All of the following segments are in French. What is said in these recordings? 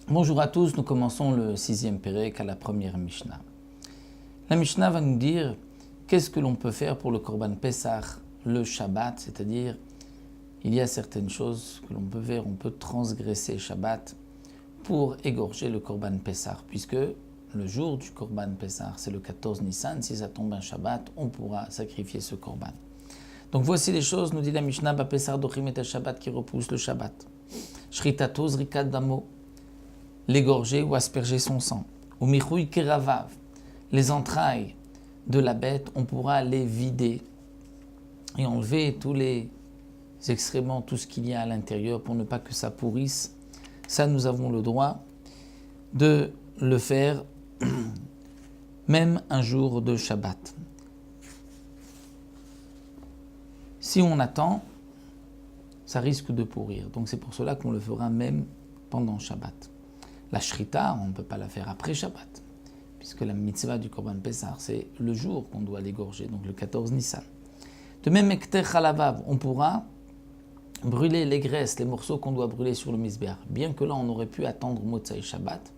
Bonjour à tous, nous commençons le 6e Pérec à la première Mishnah. La Mishnah va nous dire qu'est-ce que l'on peut faire pour le Korban Pessah le Shabbat, c'est-à-dire il y a certaines choses que l'on peut faire, on peut transgresser Shabbat pour égorger le Korban Pessah, puisque le jour du Korban Pessah, c'est le 14 Nissan, si ça tombe un Shabbat, on pourra sacrifier ce Korban. Donc voici les choses, nous dit la Mishnah, Pessah dochim et Shabbat qui repousse le Shabbat. Shritato zrikat damo, l'égorger ou asperger son sang. Ou michui keravav, les entrailles de la bête, on pourra les vider et enlever tous les excréments, tout ce qu'il y a à l'intérieur pour ne pas que ça pourrisse. Ça, nous avons le droit de le faire même un jour de Shabbat. Si on attend, ça risque de pourrir. Donc c'est pour cela qu'on le fera même pendant Shabbat. La shrita, on ne peut pas la faire après Shabbat, puisque la mitzvah du Korban Pessah, c'est le jour qu'on doit l'égorger, donc le 14 Nissan. De même, ekter chalavav, on pourra brûler les graisses, les morceaux qu'on doit brûler sur le misbéach. Bien que là, on aurait pu attendre Motzai Shabbat,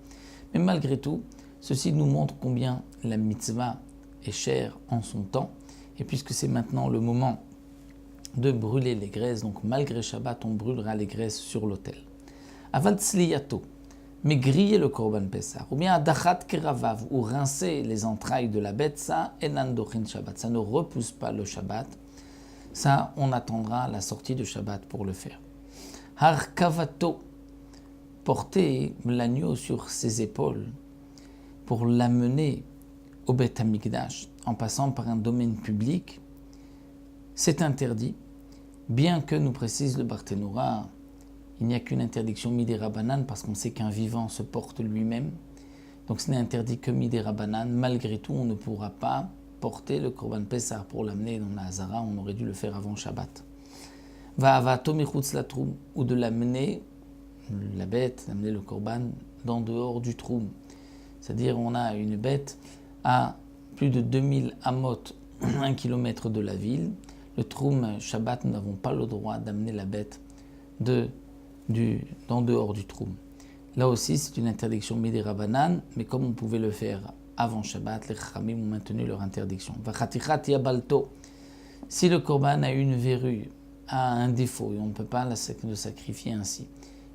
mais malgré tout, ceci nous montre combien la mitzvah est chère en son temps, et puisque c'est maintenant le moment de brûler les graisses, donc malgré Shabbat, on brûlera les graisses sur l'autel. Avant tzliyato, mais griller le Korban Pessah, ou bien adachat keravav, ou rincer les entrailles de la bête, ça, enan dochin Shabbat, ça ne repousse pas le Shabbat, ça, on attendra la sortie de Shabbat pour le faire. Har kavato, porter l'agneau sur ses épaules pour l'amener au Beth Amikdash en passant par un domaine public, c'est interdit, bien que nous précise le Barthénoura, il n'y a qu'une interdiction midera banane parce qu'on sait qu'un vivant se porte lui-même. Donc ce n'est interdit que midera banane. Malgré tout, on ne pourra pas porter le Korban Pessah pour l'amener dans la Hazara. On aurait dû le faire avant Shabbat. Va'avato michutz latroum, ou de l'amener, la bête, d'amener le Korban dans dehors du troum. C'est-à-dire on a une bête à plus de 2000 amot, 1 kilomètre de la ville. Le troum Shabbat, nous n'avons pas le droit d'amener la bête dans dehors du troum. Là aussi, c'est une interdiction midera banane, mais comme on pouvait le faire avant Shabbat, les Chachamim ont maintenu leur interdiction. Vachatichat yabalto, si le korban a une verrue, a un défaut, et on ne peut pas le sacrifier ainsi,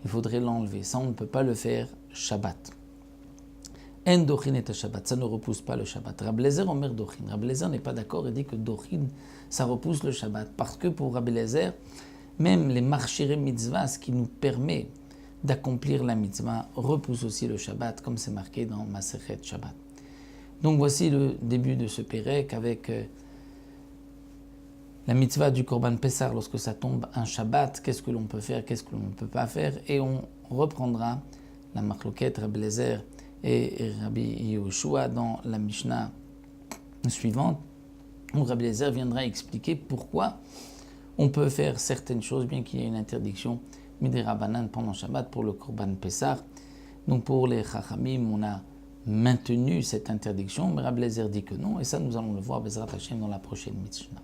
il faudrait l'enlever. Ça, on ne peut pas le faire Shabbat. En dochin et Shabbat, ça ne repousse pas le Shabbat. Rabbi Eliezer omer dochin. Rabbi Eliezer n'est pas d'accord et dit que dochin, ça repousse le Shabbat, parce que pour Rabbi Eliezer, même les marchiré mitzvah, ce qui nous permet d'accomplir la mitzvah, repousse aussi le Shabbat, comme c'est marqué dans Masechet Shabbat. Donc voici le début de ce Pérec avec la mitzvah du Korban Pessah lorsque ça tombe un Shabbat, qu'est-ce que l'on peut faire, qu'est-ce que l'on ne peut pas faire, et on reprendra la Machloket Rabbi Eliezer et Rabbi Yehoshua dans la Mishnah suivante, où Rabbi Eliezer viendra expliquer pourquoi on peut faire certaines choses, bien qu'il y ait une interdiction midera banane pendant Shabbat pour le Korban Pessah. Donc pour les Chachamim, on a maintenu cette interdiction, mais Rabbi Eliezer dit que non, et ça nous allons le voir Bezrat Hashem dans la prochaine Mishnah.